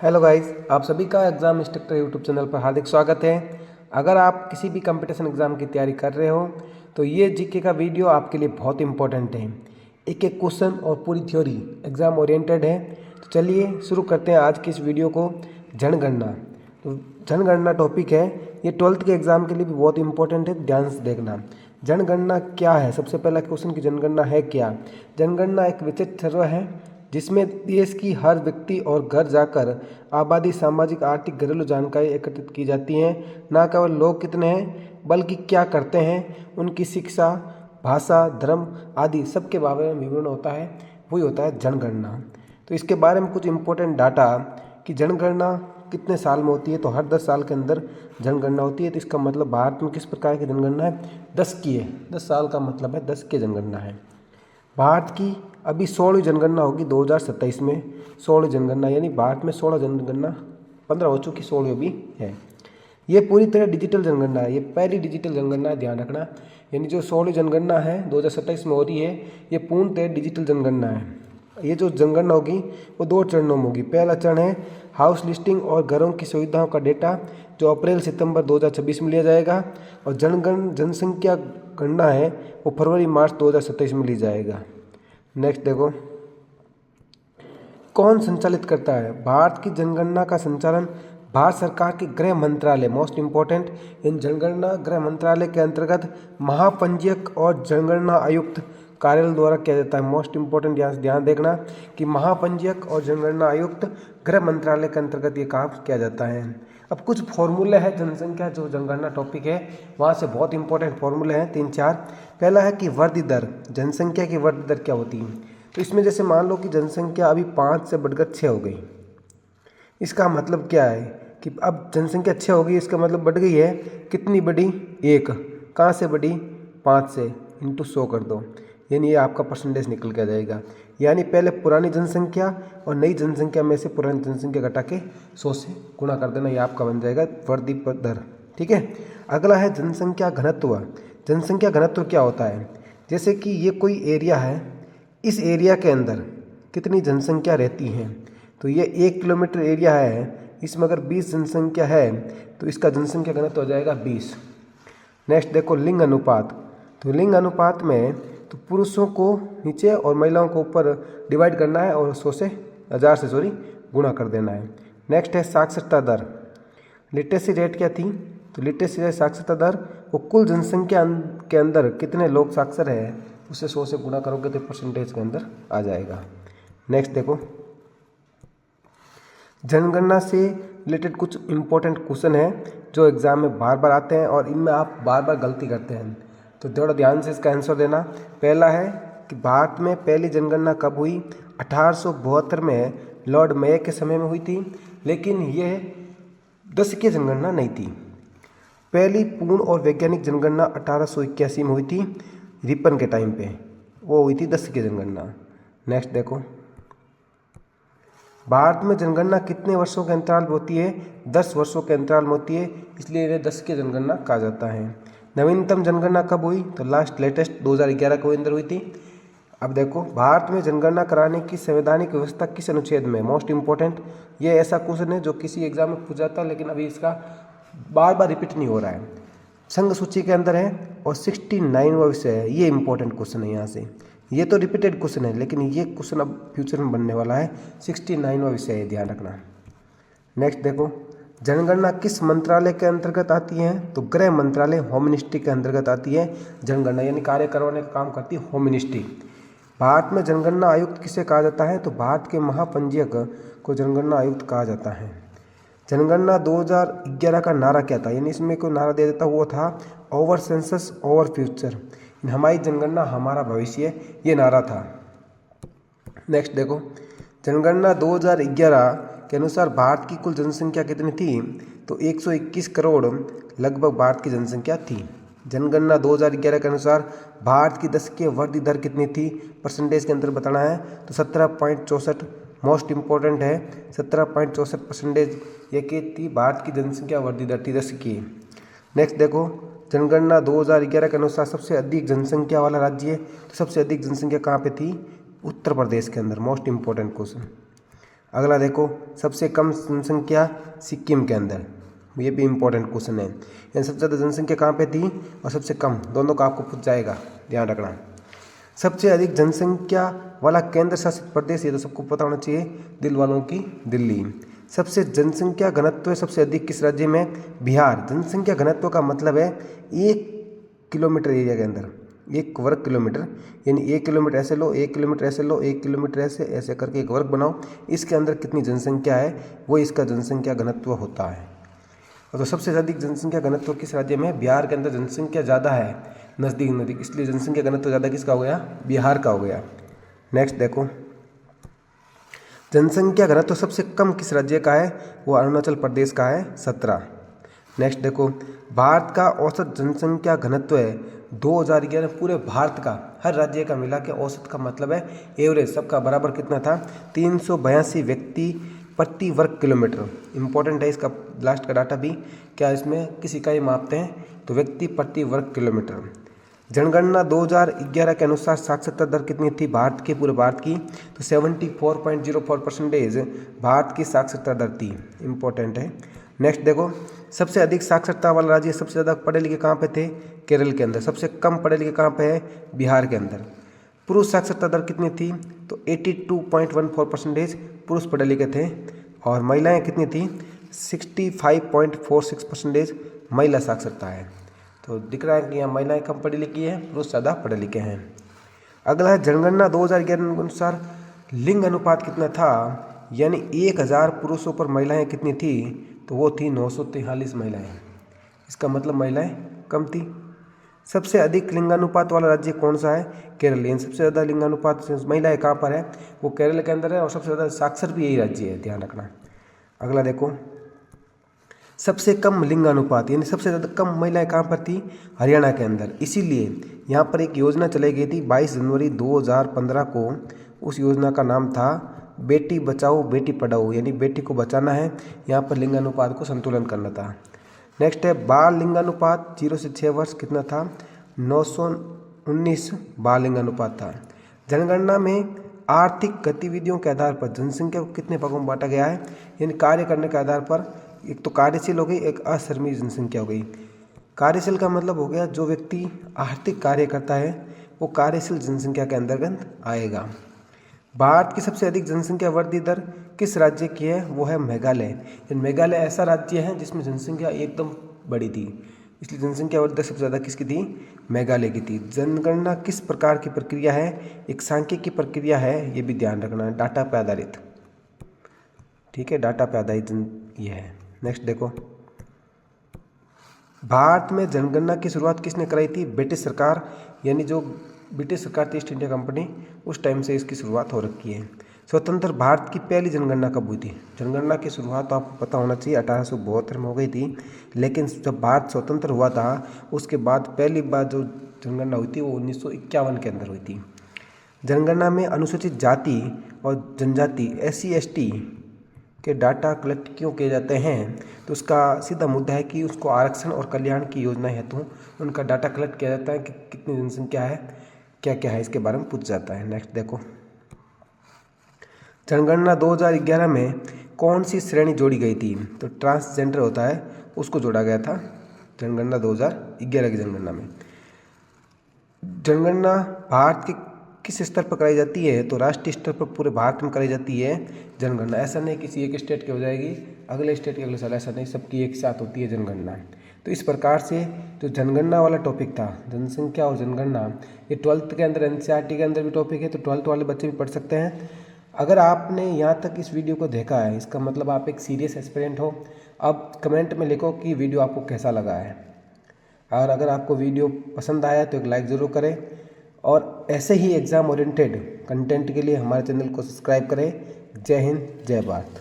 Hello guys, आप सभी का एग्ज़ाम इंस्ट्रक्टर यूट्यूब चैनल पर हार्दिक स्वागत है। अगर आप किसी भी कंपटीशन एग्ज़ाम की तैयारी कर रहे हो तो ये जीके का वीडियो आपके लिए बहुत इंपॉर्टेंट है। एक एक क्वेश्चन और पूरी थ्योरी एग्ज़ाम ओरिएंटेड है। तो चलिए शुरू करते हैं आज की इस वीडियो को। जनगणना, तो जनगणना टॉपिक है, ये 12th के एग्ज़ाम के लिए भी बहुत इंपॉर्टेंट है, ध्यान से देखना। जनगणना क्या है? सबसे पहला क्वेश्चन की जनगणना है क्या? जनगणना एक विशिष्ट सर्वे है जिसमें देश की हर व्यक्ति और घर जाकर आबादी, सामाजिक, आर्थिक, घरेलू जानकारी एकत्रित की जाती हैं। न केवल लोग कितने हैं बल्कि क्या करते हैं, उनकी शिक्षा, भाषा, धर्म आदि सब के बारे में विवरण होता है, वही होता है जनगणना। तो इसके बारे में कुछ इंपॉर्टेंट डाटा कि जनगणना कितने साल में होती है, तो हर 10 साल के अंदर जनगणना होती है। तो इसका मतलब भारत में किस प्रकार की जनगणना है? 10 की है। 10 साल का मतलब है 10 की जनगणना है। भारत की अभी 16वीं जनगणना होगी 2027 में। 16वीं जनगणना यानी भारत में 16 जनगणना, 15 हो चुकी, 16वीं भी है। ये पूरी तरह डिजिटल जनगणना है, ये पहली डिजिटल जनगणना है, ध्यान रखना। यानी जो 16वीं जनगणना है 2027 में हो रही है, ये पूर्णतः डिजिटल जनगणना है। ये जो जनगणना होगी वो 2 चरणों में होगी। पहला चरण है हाउस लिस्टिंग और घरों की सुविधाओं का डेटा, जो अप्रैल सितंबर 2026 में लिया जाएगा। और जनसंख्या गणना है वो फरवरी मार्च 2027 में ली जाएगा। नेक्स्ट देखो, कौन संचालित करता है? भारत की जनगणना का संचालन भारत सरकार के गृह मंत्रालय, मोस्ट इम्पोर्टेंट, इन जनगणना गृह मंत्रालय के अंतर्गत महापंजीयक और जनगणना आयुक्त कार्यालय द्वारा किया जाता है। मोस्ट इम्पोर्टेंट, यहाँ से ध्यान देखना कि महापंजीयक और जनगणना आयुक्त गृह मंत्रालय के अंतर्गत ये काम किया जाता है। अब कुछ फॉर्मूले हैं जनसंख्या, जो जनगणना टॉपिक है वहाँ से बहुत इंपॉर्टेंट फॉर्मूले हैं 3-4। पहला है कि वृद्धि दर, जनसंख्या की वृद्धि दर क्या होती है? तो इसमें जैसे मान लो कि जनसंख्या अभी 5 से बढ़कर 6 हो गई, इसका मतलब क्या है कि अब जनसंख्या 6 हो गई, इसका मतलब बढ़ गई है। कितनी बढ़ी? 1। कहाँ से बढ़ी? 5 से, इंटू 100 कर दो, यानी ये आपका परसेंटेज निकल के आ जाएगा। यानी पहले पुरानी जनसंख्या और नई जनसंख्या में से पुरानी जनसंख्या घटा के 100 से गुणा कर देना, ये आपका बन जाएगा वृद्धि दर। ठीक है। अगला है जनसंख्या घनत्व। जनसंख्या घनत्व क्या होता है? जैसे कि ये कोई एरिया है, इस एरिया के अंदर कितनी जनसंख्या रहती है, तो ये 1 किलोमीटर एरिया है, इसमें अगर 20 जनसंख्या है तो इसका जनसंख्या घनत्व हो जाएगा 20। नेक्स्ट देखो, लिंग अनुपात। तो लिंग अनुपात में तो पुरुषों को नीचे और महिलाओं को ऊपर डिवाइड करना है और 100 से 1000 से गुणा कर देना है। नेक्स्ट है साक्षरता दर। लिटरेसी रेट क्या थी? तो लिटरेसी रेट, साक्षरता दर, वो कुल जनसंख्या के अंदर कितने लोग साक्षर है उसे 100 से गुणा करोगे तो परसेंटेज के अंदर आ जाएगा। नेक्स्ट देखो, जनगणना से रिलेटेड कुछ इंपॉर्टेंट क्वेश्चन हैं जो एग्जाम में बार बार आते हैं और इनमें आप बार बार गलती करते हैं, तो थोड़ा ध्यान से इसका आंसर देना। पहला है कि भारत में पहली जनगणना कब हुई? 1872 में लॉर्ड मेयो के समय में हुई थी, लेकिन यह 10 की जनगणना नहीं थी। पहली पूर्ण और वैज्ञानिक जनगणना 1881 में हुई थी, रिपन के टाइम पे, वो हुई थी 10 की जनगणना। नेक्स्ट देखो, भारत में जनगणना कितने वर्षों के अंतराल में होती है? 10 वर्षों के अंतराल में होती है, इसलिए इन्हें 10 की जनगणना कहा जाता है। नवीनतम जनगणना कब हुई? तो लेटेस्ट 2011 के अंदर हुई थी। अब देखो, भारत में जनगणना कराने की संवैधानिक व्यवस्था किस अनुच्छेद में? मोस्ट इंपॉर्टेंट, ये ऐसा क्वेश्चन है जो किसी एग्जाम में पूछा जाता है लेकिन अभी इसका बार बार रिपीट नहीं हो रहा है। संघ सूची के अंदर है और 69वां विषय है, ये इंपॉर्टेंट क्वेश्चन है। यहाँ से ये तो रिपीटेड क्वेश्चन है लेकिन ये क्वेश्चन अब फ्यूचर में बनने वाला है, 69वां विषय है, ध्यान रखना। नेक्स्ट देखो, जनगणना किस मंत्रालय के अंतर्गत आती है? तो गृह मंत्रालय, होम मिनिस्ट्री के अंतर्गत आती है जनगणना, यानी कार्य करवाने का काम करती है होम मिनिस्ट्री। भारत में जनगणना आयुक्त किसे कहा जाता है? तो भारत के महापंजीयक को जनगणना आयुक्त कहा जाता है। जनगणना 2011 का नारा क्या था? यानी इसमें कोई नारा दिया जाता, वो था ओवर सेंसस ओवर फ्यूचर, हमारी जनगणना हमारा भविष्य, ये नारा था। नेक्स्ट देखो, जनगणना 2011 के अनुसार भारत की कुल जनसंख्या कितनी थी? तो 121 करोड़ लगभग भारत की जनसंख्या थी। जनगणना 2011 के अनुसार भारत की 10 की वृद्धि दर कितनी थी? परसेंटेज के अंदर बताना है, तो 17.64, मोस्ट इंपॉर्टेंट है, 17.64% ये की थी भारत की जनसंख्या वृद्धि दर थी 10 की। नेक्स्ट देखो, जनगणना 2011 के अनुसार सबसे अधिक जनसंख्या वाला राज्य है, तो सबसे अधिक जनसंख्या कहाँ पे थी? उत्तर प्रदेश के अंदर, मोस्ट इंपॉर्टेंट क्वेश्चन। अगला देखो, सबसे कम जनसंख्या सिक्किम के अंदर, ये भी इम्पोर्टेंट क्वेश्चन है। यानी सबसे ज़्यादा जनसंख्या कहाँ पे थी और सबसे कम, दोनों का आपको पूछ जाएगा, ध्यान रखना। सबसे अधिक जनसंख्या वाला केंद्र शासित प्रदेश, ये तो सबको पता होना चाहिए, दिल वालों की दिल्ली। सबसे जनसंख्या घनत्व सबसे अधिक किस राज्य में? बिहार। जनसंख्या घनत्व का मतलब है 1 किलोमीटर एरिया के अंदर, 1 वर्ग किलोमीटर, यानी 1 किलोमीटर ऐसे लो, 1 किलोमीटर ऐसे लो, 1 किलोमीटर ऐसे ऐसे करके एक वर्ग बनाओ, इसके अंदर कितनी जनसंख्या है वो इसका जनसंख्या घनत्व होता है। तो सबसे अधिक जनसंख्या घनत्व किस राज्य में? बिहार के अंदर जनसंख्या ज़्यादा है, नज़दीक, इसलिए जनसंख्या घनत्व ज़्यादा किसका हो गया? बिहार का हो गया। नेक्स्ट देखो, जनसंख्या घनत्व सबसे कम किस राज्य का है? वो अरुणाचल प्रदेश का है, 17। नेक्स्ट देखो, भारत का औसत जनसंख्या घनत्व है 2011, पूरे भारत का, हर राज्य का मिला के औसत का मतलब है एवरेज, सबका बराबर कितना था? 382 व्यक्ति प्रति वर्ग किलोमीटर। इंपॉर्टेंट है इसका लास्ट का डाटा भी, क्या इसमें किस इकाई मापते हैं? तो व्यक्ति प्रति वर्ग किलोमीटर। जनगणना 2011 के अनुसार साक्षरता दर कितनी थी भारत के, पूरे भारत की? तो 74.04% भारत की साक्षरता दर थी, इम्पोर्टेंट है। नेक्स्ट देखो, सबसे अधिक साक्षरता वाला राज्य, सबसे ज़्यादा पढ़े लिखे कहाँ पे थे? केरल के अंदर। सबसे कम पढ़े लिखे कहाँ पे है? बिहार के अंदर। पुरुष साक्षरता दर कितनी थी? तो 82.14% पुरुष पढ़े लिखे थे, और महिलाएं कितनी थी? 65.46% महिला साक्षरता है। तो दिख रहा है कि यहाँ महिलाएं कम पढ़ी लिखी है, पुरुष ज़्यादा पढ़े लिखे हैं। अगला है, जनगणना 2011 के अनुसार लिंग अनुपात कितना था? यानी 1000 पुरुषों पर महिलाएं कितनी थी? तो वो थी 943 महिलाएं। इसका मतलब महिलाएं कम थी। सबसे अधिक लिंगानुपात वाला राज्य कौन सा है? केरल। यानी सबसे ज़्यादा लिंगानुपात महिलाएं कहाँ पर है? वो केरल के अंदर है, और सबसे ज़्यादा साक्षर भी यही राज्य है, ध्यान रखना। अगला देखो, सबसे कम लिंगानुपात यानी सबसे ज़्यादा कम महिलाएं कहाँ पर थी? हरियाणा के अंदर। इसीलिए यहाँ पर एक योजना चलाई गई थी 22 जनवरी 2015 को। उस योजना का नाम था बेटी बचाओ बेटी पढ़ाओ, यानी बेटी को बचाना है, यहाँ पर लिंगानुपात को संतुलन करना था। नेक्स्ट है, बाल लिंगानुपात 0 से 6 वर्ष कितना था? 919 बाल लिंगानुपात था। जनगणना में आर्थिक गतिविधियों के आधार पर जनसंख्या को कितने भागों में बांटा गया है? यानी कार्य करने के आधार पर, एक तो कार्यशील हो गई, एक अश्रमिक जनसंख्या हो गई। कार्यशील का मतलब हो गया जो व्यक्ति आर्थिक कार्य करता है वो कार्यशील जनसंख्या के अंतर्गत आएगा। भारत की सबसे अधिक जनसंख्या वृद्धि दर किस राज्य की है? वो है मेघालय। मेघालय ऐसा राज्य है जिसमें जनसंख्या एकदम बड़ी थी, इसलिए जनसंख्या वृद्धि दर सबसे ज़्यादा किसकी थी? मेघालय की थी। जनगणना किस प्रकार की प्रक्रिया है? एक सांख्यिकी प्रक्रिया है, ये भी ध्यान रखना है, डाटा पर आधारित। ठीक है, डाटा पर आधारित ये है। नेक्स्ट देखो, भारत में जनगणना की शुरुआत किसने कराई थी? ब्रिटिश सरकार, यानी जो ब्रिटिश सरकार थी ईस्ट इंडिया कंपनी, उस टाइम से इसकी शुरुआत हो रखी है। स्वतंत्र भारत की पहली जनगणना कब हुई थी? जनगणना की शुरुआत तो आपको पता होना चाहिए 1872 में हो गई थी, लेकिन जब भारत स्वतंत्र हुआ था उसके बाद पहली बार जो जनगणना हुई थी वो 1951 के अंदर हुई थी। जनगणना में अनुसूचित जाति और जनजाति SC/ST के डाटा कलेक्ट क्यों किए जाते हैं? तो उसका सीधा मुद्दा है कि उसको आरक्षण और कल्याण की योजना हेतु उनका डाटा कलेक्ट किया जाता है कि कितनी जनसंख्या है, क्या क्या है, इसके बारे में पूछ जाता है। नेक्स्ट देखो, जनगणना 2011 में कौन सी श्रेणी जोड़ी गई थी? तो ट्रांसजेंडर होता है उसको जोड़ा गया था जनगणना 2011 की जनगणना में। जनगणना भारत के किस स्तर पर कराई जाती है? तो राष्ट्रीय स्तर पर पूरे भारत में कराई जाती है जनगणना। ऐसा नहीं किसी एक स्टेट की हो जाएगी अगले स्टेट के अगले साल, ऐसा नहीं, सबकी एक साथ होती है जनगणना। तो इस प्रकार से जो जनगणना वाला टॉपिक था, जनसंख्या और जनगणना, ये 12th के अंदर NCERT के अंदर भी टॉपिक है, तो 12th वाले बच्चे भी पढ़ सकते हैं। अगर आपने यहाँ तक इस वीडियो को देखा है, इसका मतलब आप एक सीरियस एस्पिरेंट हो। अब कमेंट में लिखो कि वीडियो आपको कैसा लगा है, और अगर आपको वीडियो पसंद आया तो एक लाइक ज़रूर करें, और ऐसे ही एग्ज़ाम ओरिएंटेड कंटेंट के लिए हमारे चैनल को सब्सक्राइब करें। जय हिंद, जय भारत।